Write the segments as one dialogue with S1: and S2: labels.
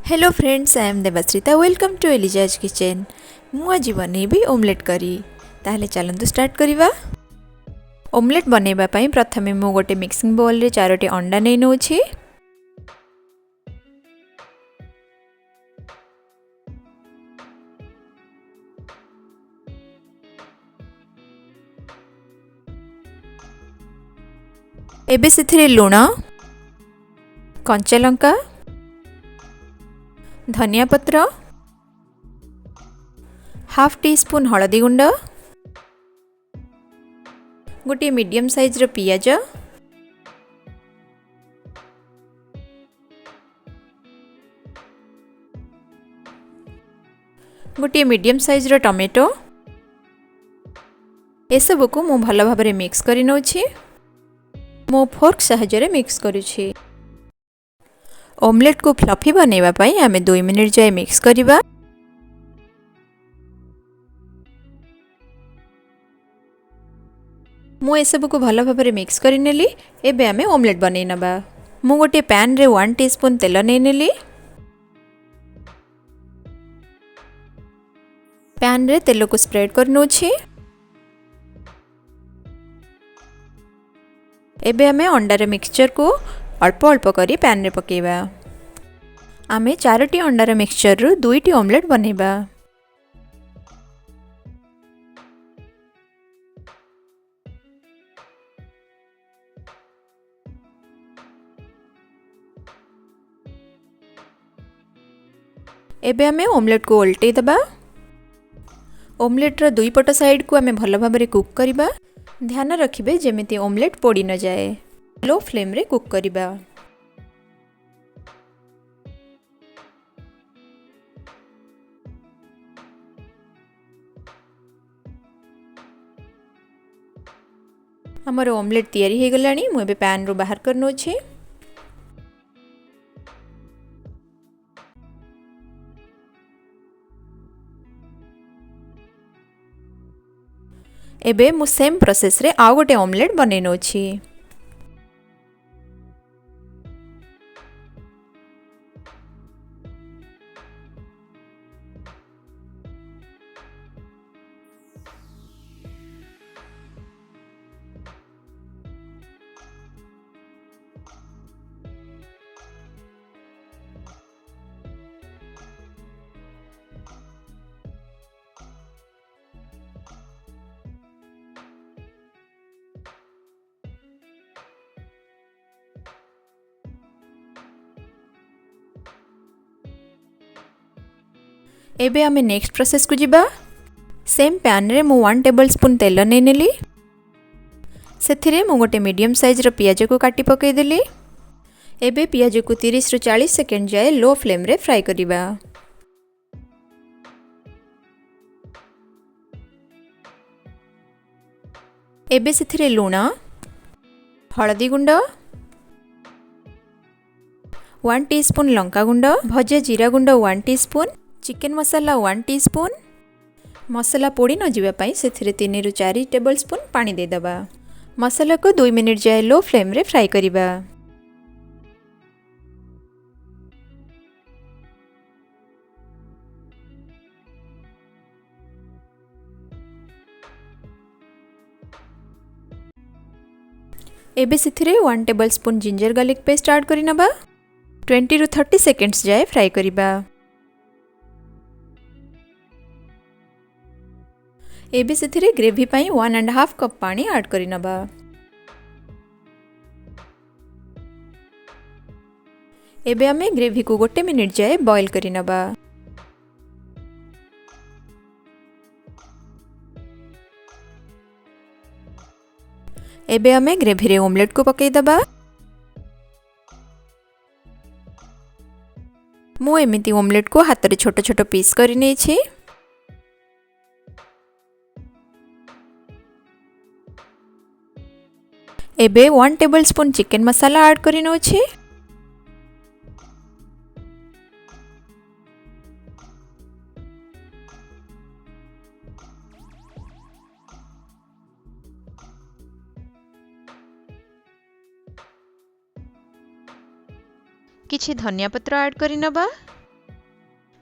S1: Hello friends, I am Devashrita. Welcome to Eliza's kitchen. मु आज बनैबी omelette करी। ताहले चलंतु स्टार्ट करिबा। ओमलेट बनैबा पई प्रथमे मु गोटे मिक्सिंग बाउल रे 4टी अंडा नै नउछि। एबे सेथिरे लूण, कंचा लंका, धनिया पत्र, हाफ टी स्पून हळदी गुंड, गोटे मीडियम साइज रो पियाज, गोटे मीडियम साइज रो टमेटो। ए सब को मु भल भाबरे मिक्स करि नउछि। मो फोर्क सहायरे मिक्स करूछि। ओमलेट को फ्लफी बनैबा पई आमे 2 मिनिट जाय मिक्स करिबा। मु ए सब को भल भाबरे मिक्स करि नेली। एबे आमे ओमलेट बनै नबा। मु गोटे पैन रे 1 टीस्पून तेल नै नेली। पैन रे तेल को स्प्रेड कर नउछि। एबे आमे अंडार मिक्सचर को अल्प अल्प करी पैन रे पकेबा। आमे 4टी अंडार मिक्सचर रु 2टी ओमलेट बनैबा। एबे आमे ओमलेट को उल्टै दबा। ओमलेट रो दुई पट साइड को आमे भल भाबरे कुक करिबा। ध्यान रखिबे जेमिति ओमलेट पोड़ी न जाए। लो फ्लेम रे कुक करिबा। हमर ओमलेट तैयारी हे गलानी। मु एबे पैन रो बाहर कर नउछि। एबे मु सेम प्रोसेस रे आ गोटे ओमलेट बनै नउछि। एबे आमे नेक्स्ट प्रोसेस को जिबा। सेम पैन रे मु 1 टेबल स्पून तेल नै नेली। सेथिरे मु गोटे मीडियम साइज रो पियाज को काटी पकै देली। एबे पियाज को 30 रु 40 सेकंड जाय लो फ्लेम रे फ्राई करिबा। एबे सेथिरे लूण, हळदी गुंड, 1 टीस्पून लंका गुंड, भजा जीरा गुंड 1 टीस्पून, चिकन मसाला 1 टीस्पून। मसाला पोड़ी न जिबा पई सेथिरे 3 रु 4 टेबल स्पून पानी दे दबा। मसाला को 2 मिनिट जाय लो फ्लेम रे फ्राई करिबा। एबे सेथिरे 1 table spoon ginger garlic paste add करि नबा। 20 रु 30 सेकंड्स जाय फ्राई करिबा। एबे सेथिरे ग्रेवी पई 1.5 कप पानी ऐड करि नबा। एबे आमे ग्रेवी को 1 मिनिट जाय बॉईल करि नबा। एबे आमे ग्रेवी रे ओमलेट को पकै दबा। मु एमिति ओमलेट को हाथ रे छोट छोट पीस करि नै छी। एबे 1 टेबल स्पून चिकन मसाला ऐड करि नउछि। किछि धनिया पत्र ऐड करि नबा।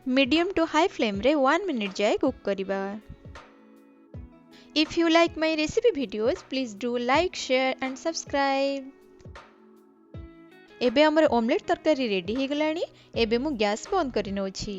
S1: मीडियम टू हाई फ्लेम रे 1 मिनिट जाए कुक करिबा। If you like my recipe videos please do like share and subscribe. एबे हमर ऑमलेट तरकारी रेडी हे गलानी। एबे मु गैस बंद करि नउछि।